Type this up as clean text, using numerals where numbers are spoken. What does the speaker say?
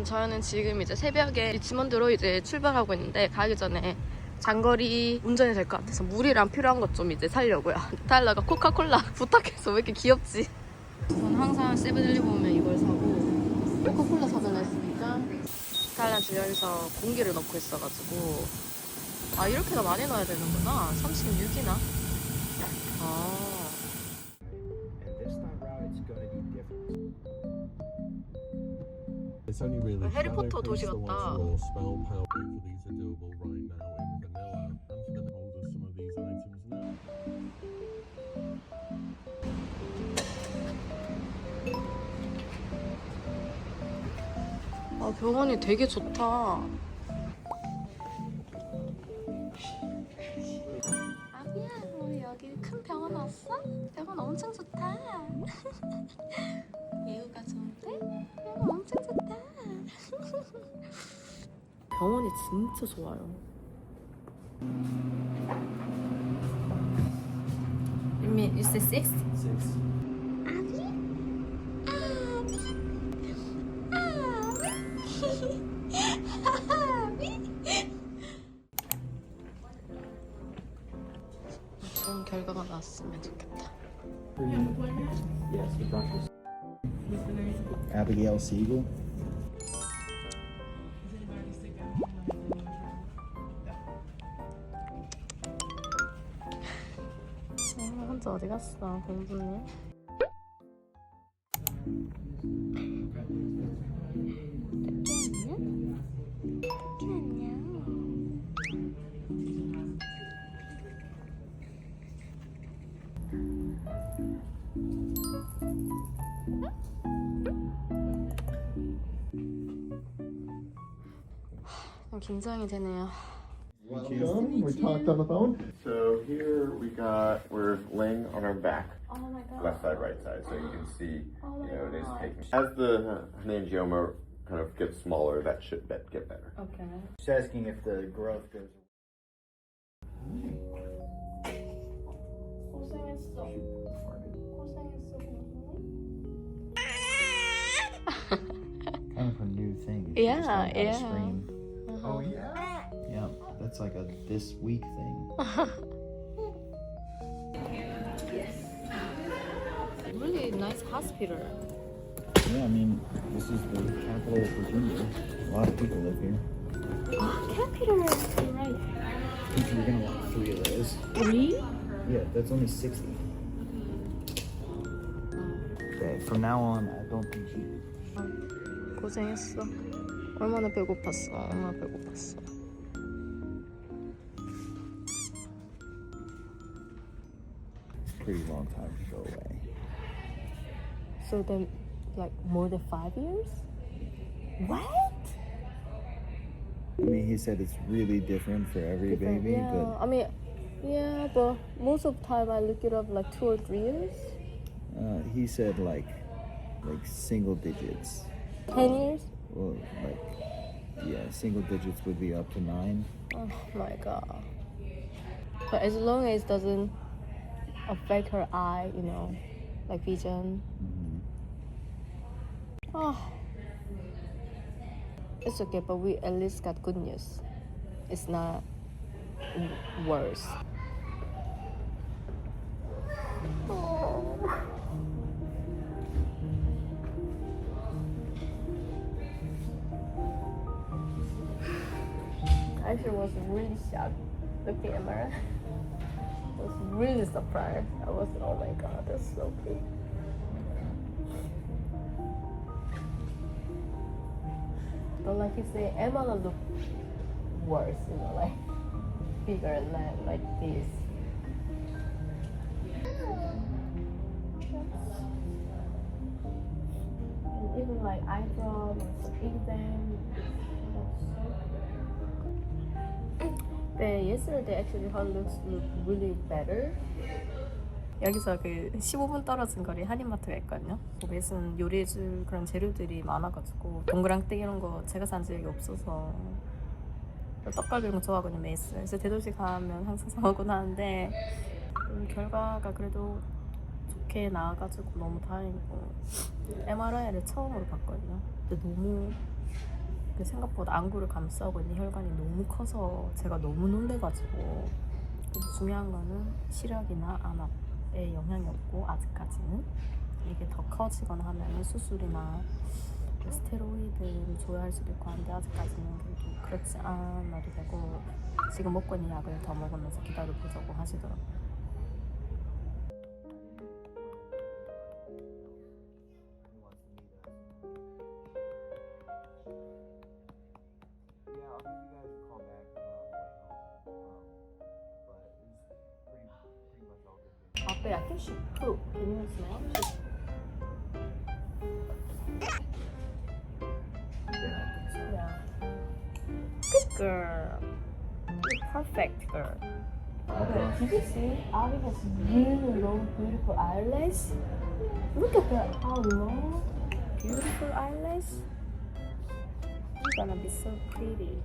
여러분, 저희는 지금 이제 새벽에 리치몬드로 이제 출발하고 있는데 가기 전에 장거리 운전이 될 것 같아서 물이랑 필요한 것 좀 이제 사려고요. 타일러가 코카콜라 부탁해서 왜 이렇게 귀엽지? 저는 항상 세븐일레븐 오면 이걸 사고 코카콜라 사전에 했으니까 타일러 지금 여기서 공기를 넣고 있어가지고 아 이렇게나 많이 넣어야 되는구나. 36이나? 아 해리포터 도시 같다. 아 병원이 되게 좋다. 아기야 우리 여기 큰 병원 왔어? 병원 엄청 좋다. 예우가 좋은데? 병원 엄청 좋다. 병원이 진짜 좋아요. You mean you say 6? 6. 좋은 결과가 나왔으면 좋겠다. Abigail Siegel. 혼자 어디 갔어, 공주님? 긴장이 되네요. Welcome. We talked on the phone. So here we're laying on our back, Oh my god. left side, right side, so you can see, it is taking. As the hemangioma kind of gets smaller, that should get better. Okay. She's asking if the growth goes. 고생했어. Kind of a new thing. Yeah, Just learned how to yeah. Scream. Oh yeah. Yeah, that's like a this week thing. Really nice hospital. Yeah, I mean, this is the capital of Virginia. A lot of people live here. Capital, right? You're gonna want 3 of those. 3? Yeah, that's only 60. Okay, from now on, I don't think you. 고생했어. 얼마나 배고팠어. 얼마나 배고팠어. It's a pretty long time to go away. So then, like more than 5 years? What? I mean, he said it's really different for every baby, Yeah. but I mean, yeah, but most of the time I look it up like 2 or 3 years. he said like single digits. 10 years? Well, like, yeah, single digits would be up to 9. Oh my god. But as long as it doesn't affect her eye, you know, like vision. Mm-hmm. Oh. It's okay, but we at least got good news. It's not worse. Oh. I actually was really shocked looking at Mara. I was really surprised. I was, oh my god, that's so big. But like you say, Emma look worse, you know, like bigger than like this. And even like eyebrow and some exam. But yesterday actually her looks look really better. 여기서 그 15분 떨어진 거리 한인마트가 있거든요. 거기에서는 요리해줄 그런 재료들이 많아가지고 동그랑땡 이런 거 제가 산 적이 없어서 떡갈비 이런 거 좋아하거든요. 메이스. 그래서 대도시 가면 항상 사 먹곤 하는데 결과가 그래도 좋게 나와가지고 너무 다행이고 MRI를 처음으로 봤거든요. 근데 너무 그 생각보다 안구를 감싸고 있는 혈관이 너무 커서 제가 너무 놀래가지고. 근데 중요한 거는 시력이나 안압에 영향이 없고 아직까지는. 이게 더 커지거나 하면 수술이나 스테로이드를 줘야 할 수도 있고 한데 아직까지는 그래도 그렇지 않아도 되고 지금 먹고 있는 약을 더 먹으면서 기다려보자고 하시더라고요. Yeah, I'll give you guys a call back on the way home. But it was pretty much all good. But I think she pooped. Can you smell? Yeah. Good girl. You're perfect girl. Okay, did you see? Abby has really long, beautiful eyelash. Look at that. How long, beautiful eyelash. You're gonna be so pretty.